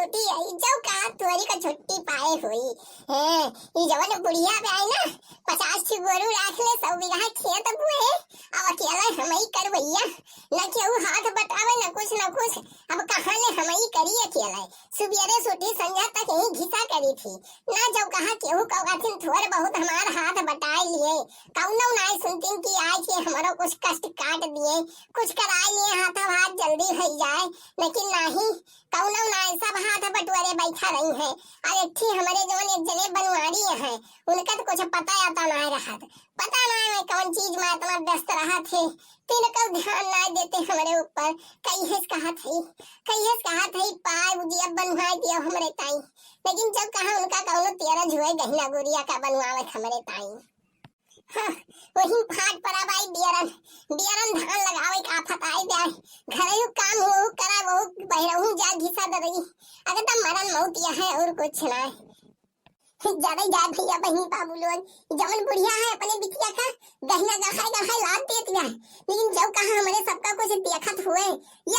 सोटी आई जो का तोरी का छुट्टी पाए हुई है। ये जवन बुढ़िया पे आई ना 50 की गोरू राख ले 100 बीघा खेत बुए अब अकेला हम ही कर भैया न केहू हाथ बटावे न कुछ अब कहां ले हम ही करी अकेला। सुबेरे सोटी संध्या तक यही घिसा करी थी ना जब कहा केहू कहथिन थोड़े बहुत हमार हाथ बटाए लिए कौनो नहीं सुनती कि आज के हमारो कुछ कष्ट काट दिए कुछ करा लिए हाथ जल्दी हो जाए लेकिन नहीं कौनो नहीं सब हाथ बटुरे बैठा रही है। अरे थी हमारे जो एक जने बनवारी है उनका तो कुछ पता आता नहीं रहा पता नहीं मैं कौन चीज में इतना व्यस्त रहा थे तीन का ध्यान नहीं देते हमारे ऊपर कहीं कहा थी पाए बुझिया बनवा दिया हमारे ताई लेकिन जब कहा उनका कौनो तेरा जुए गहना गुड़िया का बनवावे हमारे ताई। हाँ, वही फाट पड़ा भाई बियरन धान लगावे का आफत आई बे घरेलू काम हो करा वो बहरहू जा घिसा दे रही अगर तो मरन मौत यह है और कुछ ना ज्यादा जा भैया बहनी बाबू लोग जमन बुढ़िया है अपने बिटिया का गहना गहाई लाद देती है लेकिन जब कहा हमारे सबका कुछ देखत हुए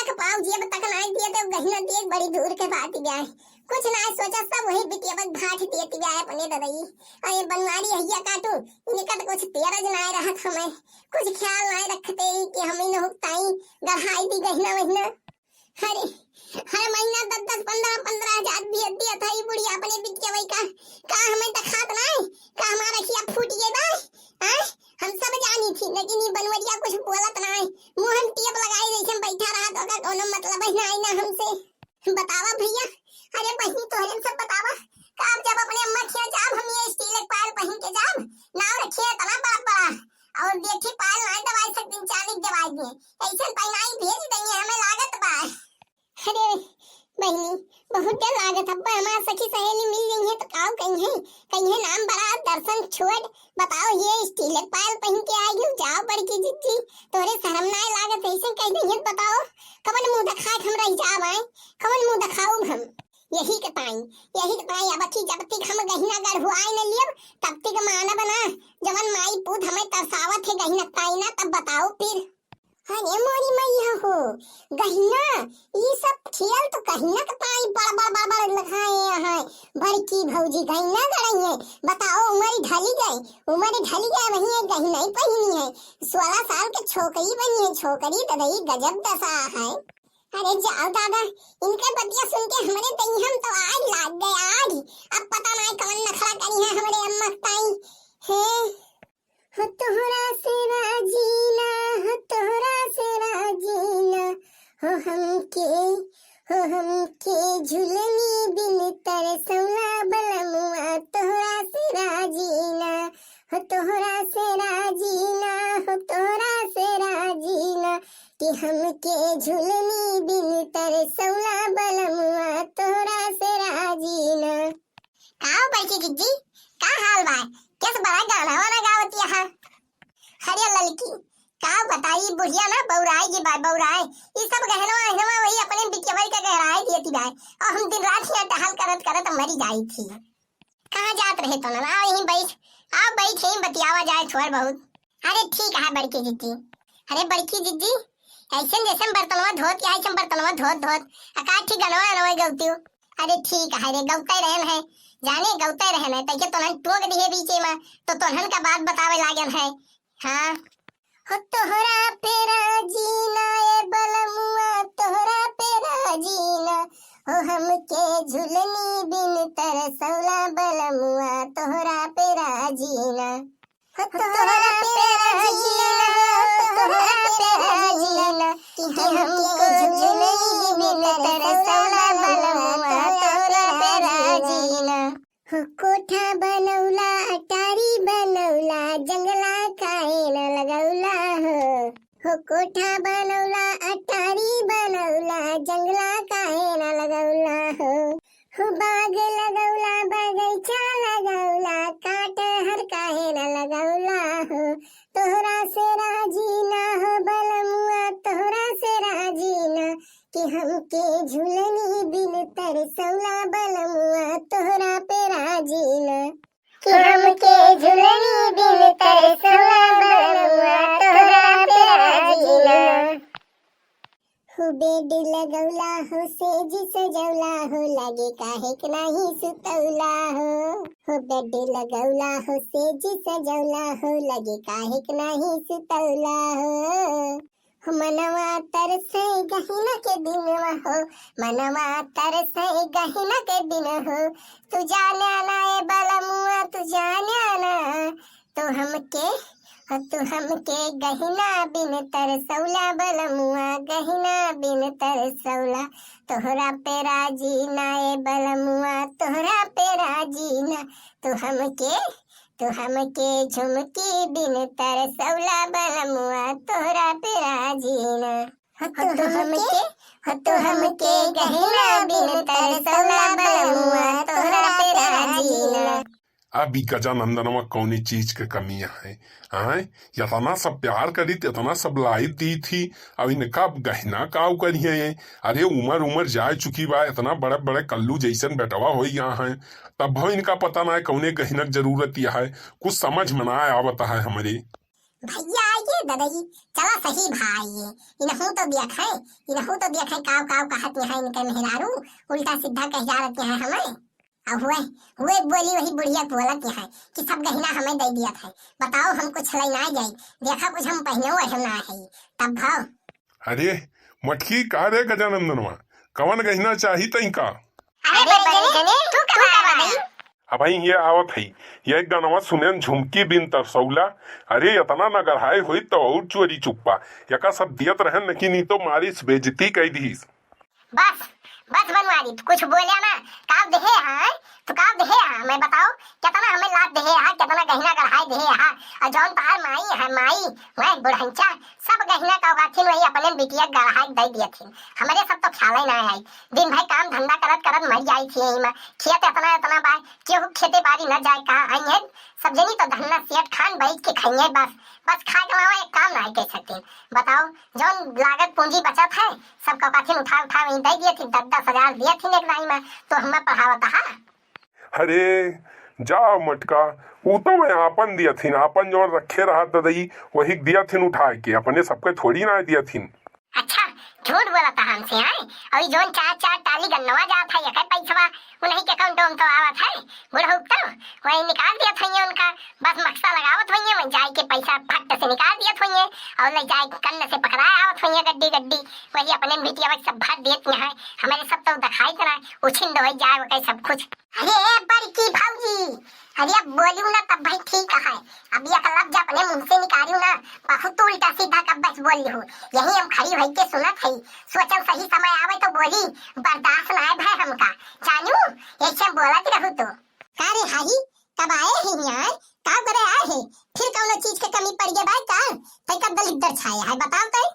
एक पाव जेब तक नहीं दिए तो गहना देख बड़ी दूर के बात गया कुछ ना सोचा सब वही बिटिया बस भाट देती गया अपने ददई अरे बनवारी हइया काटू इनका तो कुछ तेरज नहीं रहत हमें कुछ ख्याल नहीं रखते कि हमें न हुकताई गहाई दी गहना वहना अरे हर महीना 10-15 हजार भी दिया था ये बुढ़िया अपने बिटिया वही का हमें तो खात नहीं का हमारा खिया फूट गए बा हम सब जानी थी लेकिन ये बनवरिया कुछ बोलत नहीं मुंह हम टेप लगाई रही हम बैठा रहा तो का कोनो मतलब है नहीं ना हमसे बतावा भैया। अरे बहनी तोहरे सब बतावा का जब अपने अम्मा खिया जाब हम ये स्टील पायल पहन के जाब नाव रखे तना बड़ा और देखी पायल नहीं दवाई सकती चाली दवाई दे ऐसे पहनाई भेज देंगे हमें लागत बा। अरे बहनी बहुत डर लागत अब हमारा सखी सहेली मिल गई है तो काव कहीं नाम बड़ा दर्शन छोड़ बताओ ये स्टील पायल पहन के आई हूँ जाओ बड़की जिज्जी तोरे शर्म ना लागत ऐसे कह देंगे बताओ कवन मुंह दिखा हम रह जाब आए कवन मुंह दिखाऊं हम यही कताई अब की जब तक हम गहना गढ़वाई न लियब तब तक मानब ना जवन माई पूत हमें तरसावत है गहना ताई ना तब बताओ फिर। अरे मोरी मैया हो गहना ये सब खेल तो गहना कताई बड़ा लगाए हैं बड़की भौजी गहना गढ़ई है बताओ उम्र ढली गई वही गहना ही पहनी है 16 साल के छोकरी बनी है छोकरी ददई गजब दशा है। अरे जाओ दादा इनके बतिया सुन के हमारे दही हम तो आज लाग गए आज अब पता नहीं कौन नखरा करी है हमारे अम्मा ताई है हो तोहरा से राजीना हो हमके झुलनी बिन तरसौला बलमुआ तोहरा से राजीना हो तोहरा से राजीना कि हमके झुलनी बिन तरसौला बलमुआ तोहरा से राजीना। आओ बड़की जिज्जी का हाल बा कैसे बड़ा गाना वाला गावती है हरे ललकी का बताई बुढ़िया ना बौराए ये सब गहनवा वही अपने बिटिया का गहराई देती भाई और हम दिन रात यहाँ टहल करत मरी जाई थी कहाँ जात रहे तो ना यहीं बैठ यहीं बतियावा जाए थोड़ा बहुत। अरे ठीक है बड़की जिज्जी अरे बड़की जिज्जी ऐसे जैसे बर्तनवा धोत या ऐसे बर्तनवा धोत अका ठीक गनवा गौती अरे ठीक है रे गौते रहन है जाने गौते रहन है तके तोहन टोक दिए बीचे में तो तोहन का बात बतावे लागन है। हाँ हो तोहरा पे राजीना ए बलमुआ तोहरा पे राजीना हो हमके झुलनी बिन तरसौला बलमुआ तोहरा पे राजीना हो तोहरा पे राजीना कि हमके झुलनी बिन तरसौला बलमुआ तोहरा पे राजीना हो कोठा बनौला अटारी बनौला जंगला काहे न लगौला हो कोठा बनौला अटारी बनौला जंगला काहे न लगौला हो बाग लगौला बगीचा लगौला काट हर काहे न लगौला हो तोहरा से राजीना हो बलमुआ तोहरा से राजीना कि हमके झुलनी बिन तरसौला बलमुआ तोहरा पे राजीना कि हमके झुलनी बिन तरसौला बलमुआ तोहरा पे राजीना। हो बेड लगौला हो सेज सजौला हो लगे काहे के नाही सुतौला हो बेड लगौला हो सेज सजौला हो लगे काहे के नाही सुतौला हो मनवा तरसे गहना के दिनवा हो मनवा तरसे गहना के दिन हो तू जाने ना ए बलमुआ तू जाने ना तो हमके गहना बिन तरसौला बलमुआ गहना बिन तरसौला तोहरा पे राजी ना ए बलमुआ तोहरा पे राजी ना तो हमके झुमकी बिन तरसौला बलमुआ तोहरा पे राजी ना तो हमके गहना बिन तरसौला बलमुआ तोहरा पे राजी ना। अभी गजानंदनवा कौनी चीज के कमियां है आए इतना सब प्यार करी इतना सब लाई दी थी अब इनका गहना काव करिए अरे उम्र जाए चुकी बा इतना बड़े बड़े कल्लू जैसन बेटवा हो यहाँ है तब भो इनका पता ना है कौने गहना जरूरत यह है कुछ समझ में ना आवता है हमारे भैया ये दादाजी चला सही भाई इनहू तो देख है काव कहत है इनके मेहरारू उल्टा सीधा कह जा रहे हैं हमें अब हुए बोली वही बुढ़िया बोलत है कि सब गहना हमें दे दिया था बताओ हम कुछ लेना जाए देखा कुछ हम पहने हुए हम ना है तब भाव अरे मटकी का रे गजानंदनवा कवन गहना चाहिए तइका अब ये आवत है ये गानवा सुने झुमकी बिन तरसौला अरे इतना न गढ़ाई हुई तो और चोरी चुप्पा यका सब दियत रहे न कि नहीं तो मारी बेइज्जती कह दी बस बनवारी कुछ बोलिया ना काव देहे है तो काव देहे है मैं बताओ कितना हमें लात देहे है कितना गहना गढ़ाई देहे है और जौन तार माई मैं बुढ़ंचा सब गहना का गाथिन वही अपने बिटिया गढ़ाई दे दिए थी हमारे सब तो ख्याल ही ना आई दिन भर काम धंधा करत मर जाई थी यही में खेत इतना बा केहू खेते बाड़ी न जाए कहा आई है सब जनी तो धन्ना सेठ खान बैठ के खाइए बस खा के लाओ एक काम नहीं कह सकते बताओ जौन लागत पूंजी बचत है सब कपाथिन उठा वहीं दे दिए थे 10,000 दिए थे एक लाइन में तो हमें पढ़ावता है अरे जाओ मटका वो तो मैं आपन दिया थी आपन जो रखे रहा ददई वही दिया थी उठा के अपने सबके थोड़ी ना दिया थी अच्छा झूठ बोला था हमसे है अभी जोन चार टाली गन्नवा जात है यका पैसा उन्हीं के अकाउंट में तो आवत है बुढ़ऊ तो वही निकाल दिया था ये उनका बस मक्सा लगावत होइए मैं जाए के पैसा फट से निकाल दिया होइए और ले जाए कन्न से पकड़ाया आवत होइए गड्डी वही अपने बिटिया सब भर देते हैं हमारे सब तो दिखाई करा उछिन दो जाए वो सब कुछ अरे बड़की भाऊजी अरे अब बोलूं ना तब भाई ठीक है अब ये लफ्ज अपने मुंह से निकालूं ना बहुत उल्टा सीधा कब बस बोली हूँ यही हम खड़ी भई के सुनत है सोचल सही समय आवे तो बोली बर्दाश्त ना है भाई हमका जानू ऐसे बोलत रहू तो अरे हाई कब आए हैं यार का करे आए हैं फिर कौन चीज के कमी पड़ गई भाई का तई का दलिद्दर छाया है बताओ तो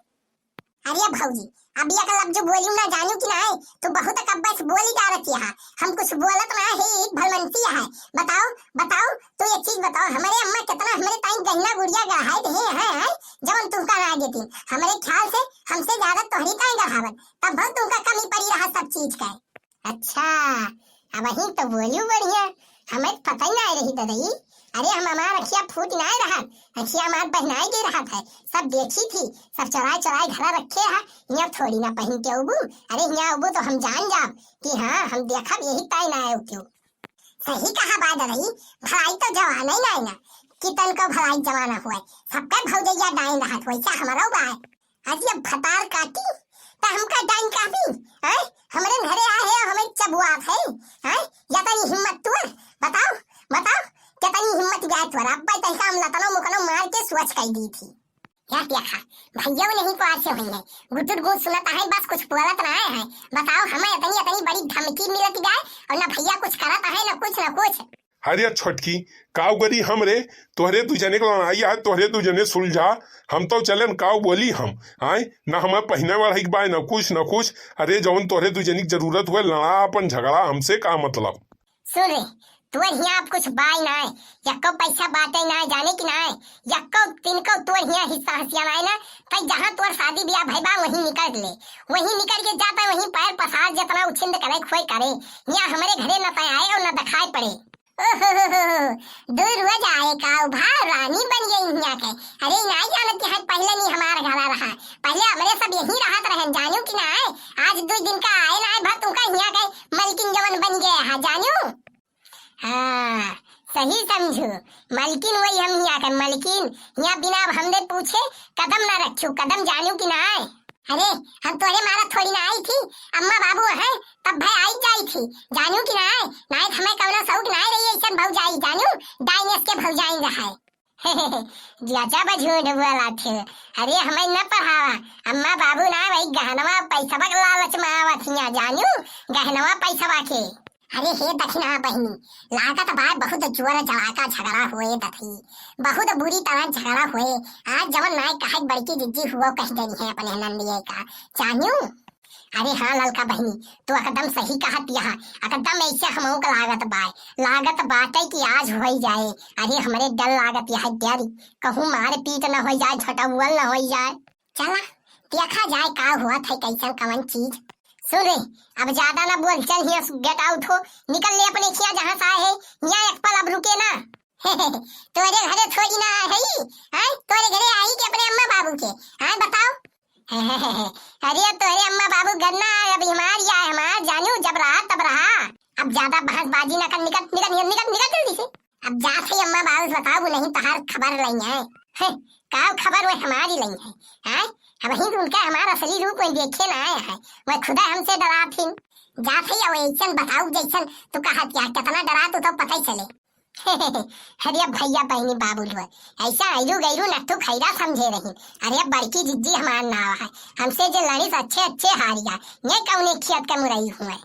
अरे भाऊजी अब ये लफ्ज बोलूं ना जानू कि ना तो बहुत कब बस बोली जा रही है हम कुछ बोलत ना है भलमनसी है बताओ तो ये चीज बताओ हमारे अम्मा कितना हमारे टाइम गहना गुड़िया गढ़ाई दे है जब तुमका ना देती हमारे ख्याल से हमसे ज्यादा तोहरी का गढ़ावन तब बहुत तुमका कमी पड़ी रहा सब चीज का अच्छा अब वही तो बोलू बढ़िया हमें पता ही ना रही ददई अरे हम हमारा रखिया फूट ना रहा रखिया हमार पहनाई दे रहा था सब देखी थी सब चराए घर रखे है यहाँ थोड़ी ना पहन के उबू अरे यहाँ उबू तो हम जान जाओ कि हाँ हम देखा यही तय ना है क्यों सही कहा बात रही भलाई तो जवाना ही ना कितन का भलाई जमाना हुआ सबका भौजैया डाइन रहा वैसा हमारा बा आज ये भतार काटी तो हमका डाइन काफी है हमारे घरे आए हैं हमें चबुआत है या तनी हिम्मत तू बताओ कितनी हिम्मत गया तोरा अब्बा तैसा हम लतनो मुकनो मार के सोच कर दी थी क्या देखा भैया नहीं को आसे हुई है गुटुर गुट सुनता है बस कुछ बोलत ना है बताओ हमें इतनी बड़ी धमकी मिलत गए और ना भैया कुछ करता है ना कुछ अरे छोटकी काव गरी हम रे तोहरे तू जने को आई है तोहरे तू जने सुलझा हम तो चलन काव बोली हम आए ना हमें पहने वाला एक बाय न कुछ अरे जौन तोहरे तू जनी जरूरत हुए लड़ा अपन झगड़ा हमसे का मतलब सुन रे तू यहाँ आप कुछ बाय ना है यक्को पैसा बाटे ना जाने की ना है यक्को तिनको तू यहाँ हिस्सा हसिया ना है ना तो जहाँ तोर शादी ब्याह भईबा वहीं निकल के जाता वहीं पैर पसार जितना उछिंद करे खोई करे यहाँ हमारे घरे न आए और न दिखाई पड़े ओहो, दूर हो जाए का भाव रानी बन गई यहाँ के। अरे नहीं जानत कि पहले नहीं हमारा घरा रहा, पहले हमरे सब यही रहत रहे, जानू कि ना आज 2 दिन का आए ना भर तुमका यहाँ के मलकिन जवन बन गए है, जानू। हाँ सही समझू, मलकिन वही हम यहाँ के मलकिन, यहाँ बिना हमने पूछे कदम ना रखू, कदम जानू कि ना। अरे हम तोरे मारा थोड़ी ना आई थी, अम्मा बाबू है तब भाई आई जाई थी, जानू कि ना नहीं हमें कौना शौक ना रही ऐसा भौजाई, जानू डाइनेस के भौजाई रहा ज्यादा बझूठ बोला थे। अरे हमें न पढ़ावा, अम्मा बाबू ना भाई गहनवा पैसा बक लालच में आवत हिया, जानू गहनवा पैसा के। अरे हे दक्षिणा बहनी लागत बात बहुत जोर जड़ाका झगड़ा हुए दखी, बहुत बुरी तरह झगड़ा हुए। आज जवन नाय कहा बड़की जिद्दी हुआ कह देनी है अपने नंदिये का, जानू। अरे हाँ ललका बहनी तू एकदम सही कहत यहाँ, एकदम ऐसे हमहू का लागत बात है कि आज हो ही जाए। अरे हमारे डर लागत यह डर कहूँ मार पीट न हो जाए, झटउल न हो जाए। चला देखा जाए का हुआ था कैसा कवन चीज। सुन रे अब ज्यादा ना बोल, चल यहाँ गेट आउट हो, निकल ले अपने खिया जहाँ सा है, यहाँ एक पल अब रुके ना तोरे घरे थोड़ी ना है, तोरे घरे आई के अपने अम्मा बाबू के, बताओ अरे तोरे अम्मा बाबू गन्ना अब हमारी आए, हमार जानू जब रहा तब रहा, अब ज्यादा बहसबाजी ना कर, निकल जल्दी से। अब जा से अम्मा बाबू बताओ नहीं तहार खबर लई है, का खबर वो हमारी लई है, अब ही उनका हमारा असली रूप में देखे ना आया है, वह खुदा हमसे डरा थी। जा थे ऐसा बताऊ जैसन तो कहा क्या कितना डरा तो पता ही चले अरे भैया बहनी बाबू ऐसा आयरू गैरू न तो खैरा समझे रही। अरे बड़की जिद्दी हमार नाव है, हमसे जो लड़ी अच्छे हारिया ये कौन खेत का मुरई हुआ।